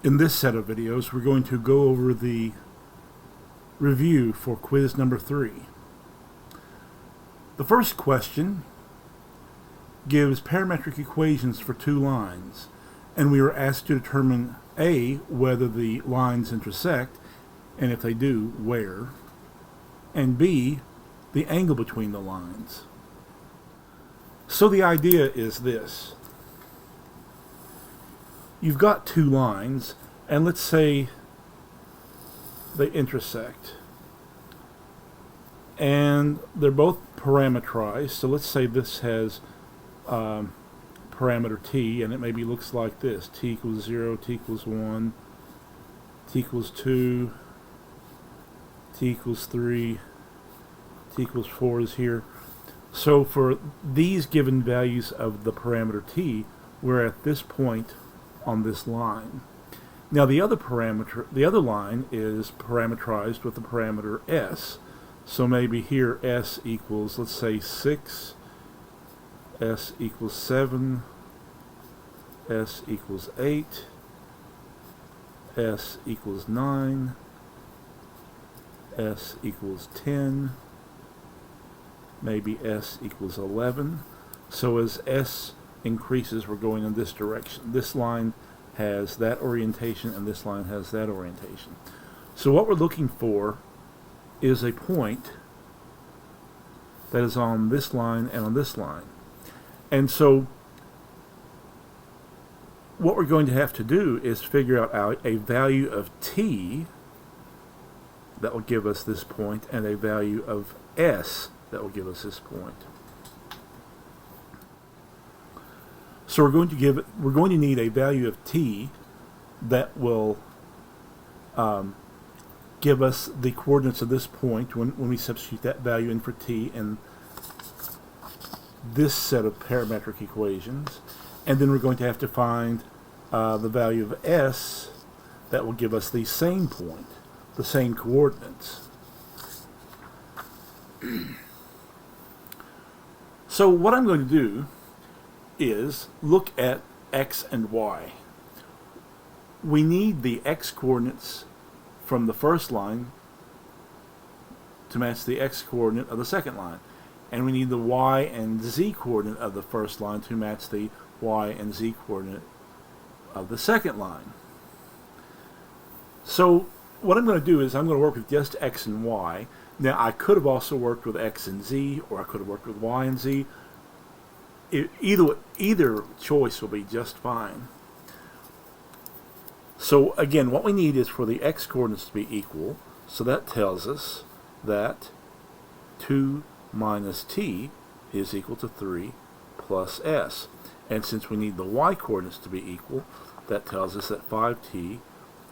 In this set of videos, we're going to go over the review for quiz number 3. The first question gives parametric equations for two lines, and we are asked to determine A, whether the lines intersect, and if they do, where, and B, the angle between the lines. So the idea is this. You've got two lines, and let's say they intersect. And they're both parametrized, so let's say this has parameter t, and it maybe looks like this. T equals 0, t equals 1, t equals 2, t equals 3, t equals 4 is here. So for these given values of the parameter t, we're at this point on this line. Now the other line is parameterized with the parameter s. So maybe here s equals, let's say 6, s equals 7, s equals 8, s equals 9, s equals 10, maybe s equals 11. So as s increases, we're going in this direction. This line has that orientation and this line has that orientation. So what we're looking for is a point that is on this line and on this line. And so what we're going to have to do is figure out a value of t that will give us this point and a value of s that will give us this point. So we're going to need a value of t that will give us the coordinates of this point when we substitute that value in for t in this set of parametric equations. And then we're going to have to find the value of s that will give us the same point, the same coordinates. So what I'm going to do is look at x and y. We need the x coordinates from the first line to match the x coordinate of the second line, and we need the y and z coordinate of the first line to match the y and z coordinate of the second line. So what I'm going to do is I'm going to work with just x and y. Now I could have also worked with x and z, or I could have worked with y and z. Either choice will be just fine. So again, what we need is for the x coordinates to be equal. So that tells us that 2 minus t is equal to 3 plus s. And since we need the y coordinates to be equal, that tells us that 5t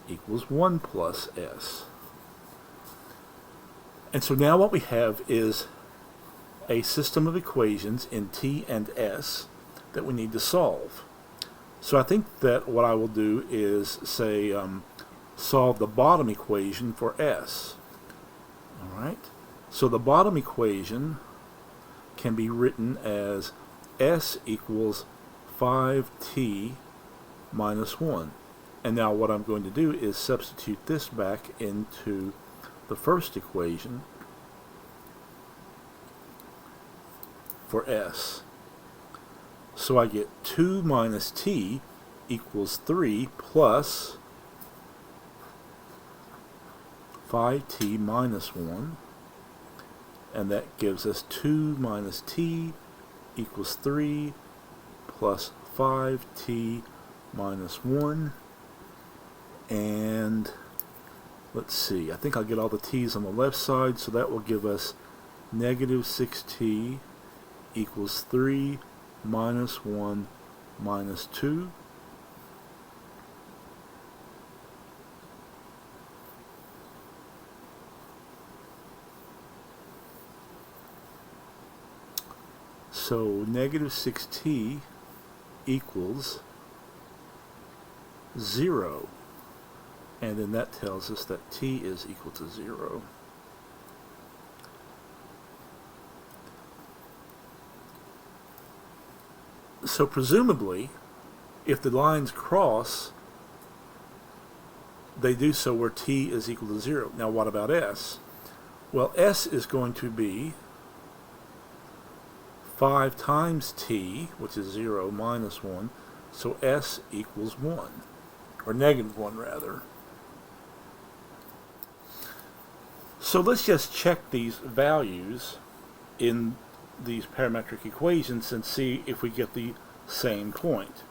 equals 1 plus s. And so now what we have is a system of equations in t and s that we need to solve. So I think that what I will do is say solve the bottom equation for s. Alright, so the bottom equation can be written as s equals 5t minus 1. And now what I'm going to do is substitute this back into the first equation for s. So I get 2 minus t equals 3 plus 5t minus 1, and that gives us 2 minus t equals 3 plus 5t minus 1. And let's see, I think I'll get all the t's on the left side, so that will give us negative 6t equals 3 minus 1 minus 2. So negative 6t equals 0. And then that tells us that t is equal to 0. So presumably, if the lines cross, they do so where t is equal to 0. Now what about s? Well, s is going to be 5 times t, which is 0 minus 1, so s equals 1, or negative 1 rather. So let's just check these values in these parametric equations and see if we get the same point.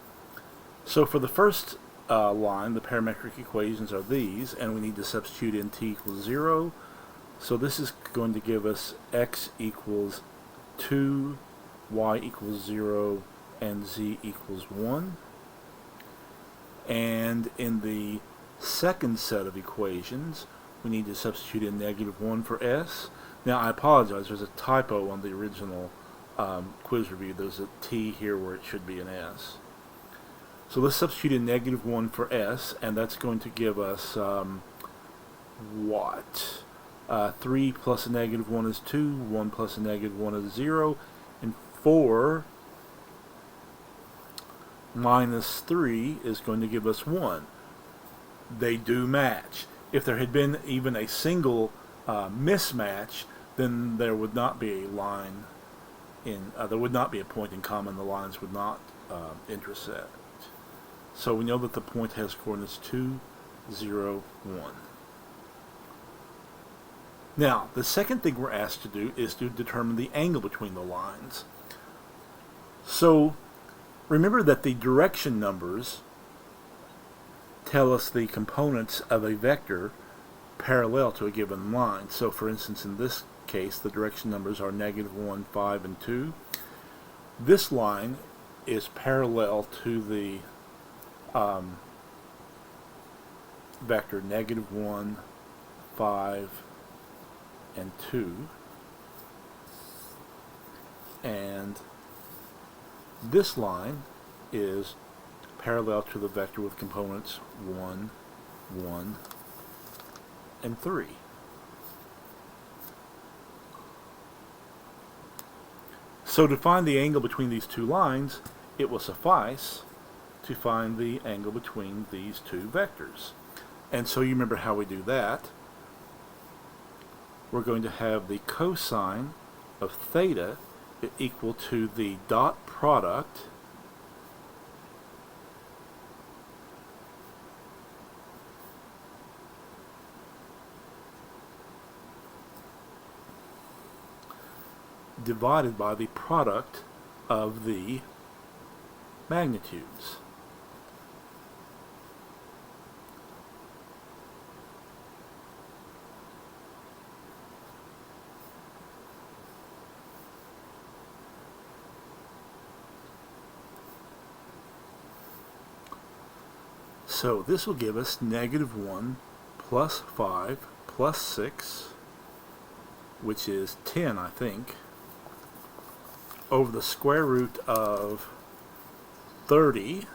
So for the first line, the parametric equations are these, and we need to substitute in t equals 0. So this is going to give us x equals 2, y equals 0, and z equals 1. And in the second set of equations, we need to substitute in negative 1 for s. Now I apologize, there's a typo on the original quiz review. There's a t here where it should be an s. So let's substitute in negative 1 for s, and that's going to give us what? 3 plus a negative 1 is 2, 1 plus a negative 1 is 0, and 4 minus 3 is going to give us 1. They do match. If there had been even a single mismatch, then there would not be a line in, there would not be a point in common. The lines would not intersect. So we know that the point has coordinates 2, 0, 1. Now, the second thing we're asked to do is to determine the angle between the lines. So remember that the direction numbers tell us the components of a vector parallel to a given line. So for instance, in this case, the direction numbers are negative 1, 5, and 2. This line is parallel to the vector negative 1, 5, and 2. And this line is parallel to the vector with components 1, 1, and 3. So to find the angle between these two lines, it will suffice to find the angle between these two vectors. And so you remember how we do that. We're going to have the cosine of theta equal to the dot product divided by the product of the magnitudes. So this will give us negative 1 plus 5 plus 6, which is 10, I think, over the square root of 30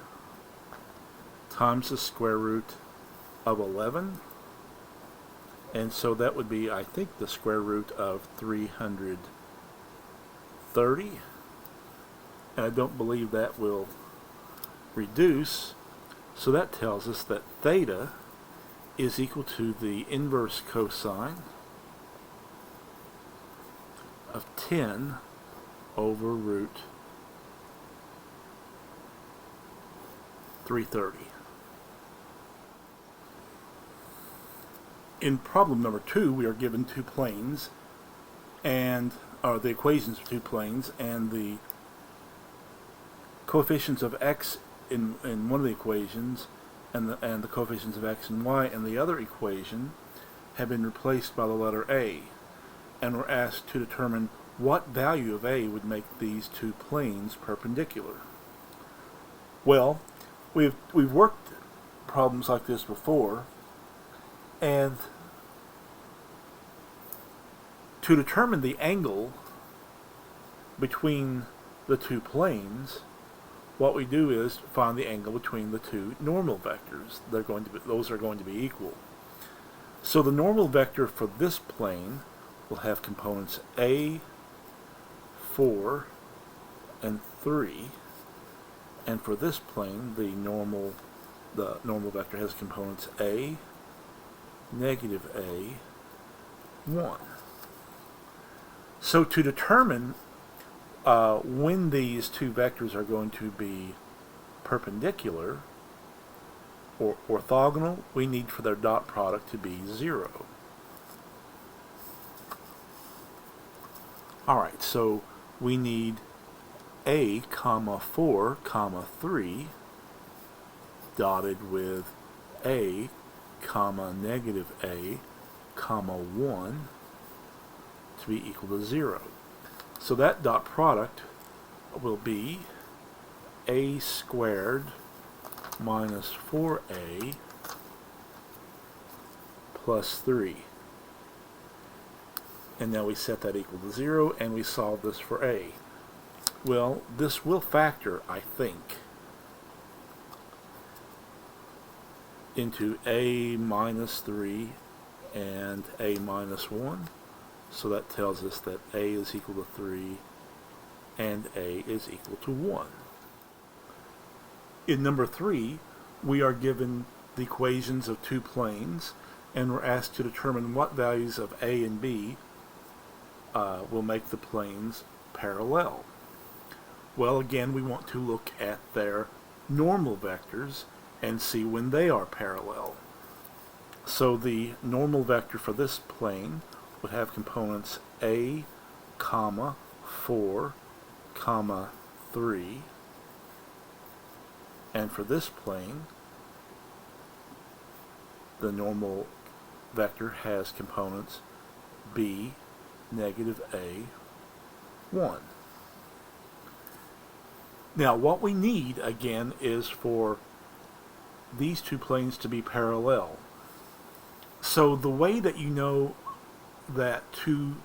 times the square root of 11. And so that would be, I think, the square root of 330. And I don't believe that will reduce. So that tells us that theta is equal to the inverse cosine of 10 over root 330. In problem number 2, we are given two planes, and the equations of two planes, and the coefficients of x in one of the equations and the coefficients of x and y in the other equation have been replaced by the letter a, and we're asked to determine what value of a would make these two planes perpendicular. Well, we've worked problems like this before, and to determine the angle between the two planes, what we do is find the angle between the two normal vectors. Those are going to be equal. So the normal vector for this plane will have components a, 4, and 3, and for this plane the normal vector has components a, negative a, 1. So to determine when these two vectors are going to be perpendicular or orthogonal, we need for their dot product to be 0. Alright, so we need a comma 4 comma 3 dotted with a comma negative a comma 1 to be equal to 0. So that dot product will be a squared minus 4a plus 3. And now we set that equal to 0 and we solve this for a. Well, this will factor, I think, into a minus 3 and a minus 1. So that tells us that a is equal to 3 and a is equal to 1. In number 3, we are given the equations of two planes, and we're asked to determine what values of a and b will make the planes parallel. Well, again, we want to look at their normal vectors and see when they are parallel. So the normal vector for this plane would have components a, comma, 4, comma, 3. And for this plane, the normal vector has components b, negative a, 1. Now what we need, again, is for these two planes to be parallel. So the way that you know that two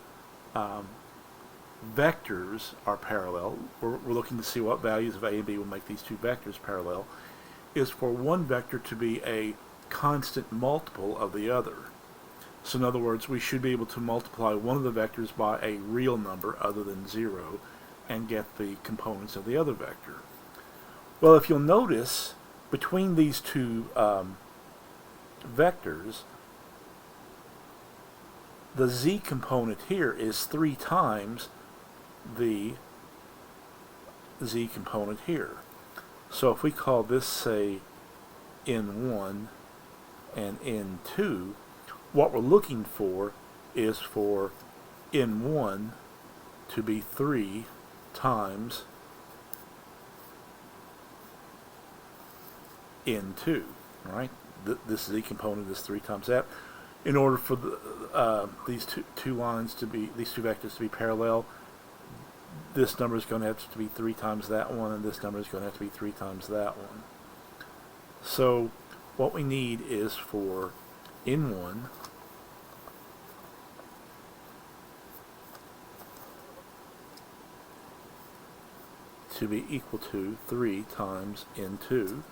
vectors are parallel, we're looking to see what values of a and b will make these two vectors parallel, is for one vector to be a constant multiple of the other. So in other words, we should be able to multiply one of the vectors by a real number other than 0 and get the components of the other vector. Well, if you'll notice, between these two vectors, the z component here is 3 times the z component here. So if we call this, say, n1 and n2, what we're looking for is for n1 to be 3 times n2, right? This z component is 3 times that. In order for these two lines to be, these two vectors to be parallel, this number is going to have to be 3 times that one, and this number is going to have to be 3 times that one. So what we need is for n1 to be equal to 3 times n2.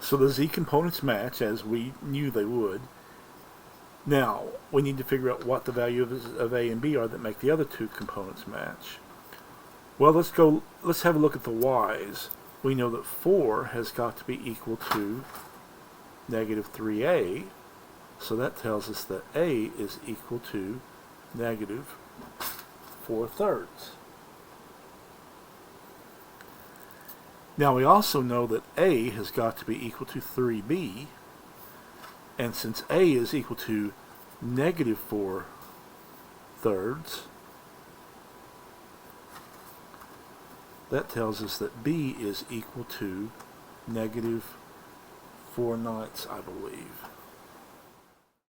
So the z components match, as we knew they would. Now, we need to figure out what the value of a and b are that make the other two components match. Well, let's have a look at the y's. We know that 4 has got to be equal to negative 3a, so that tells us that a is equal to negative 4/3. Now we also know that a has got to be equal to 3b, and since a is equal to negative 4/3, that tells us that b is equal to negative 4/9, I believe.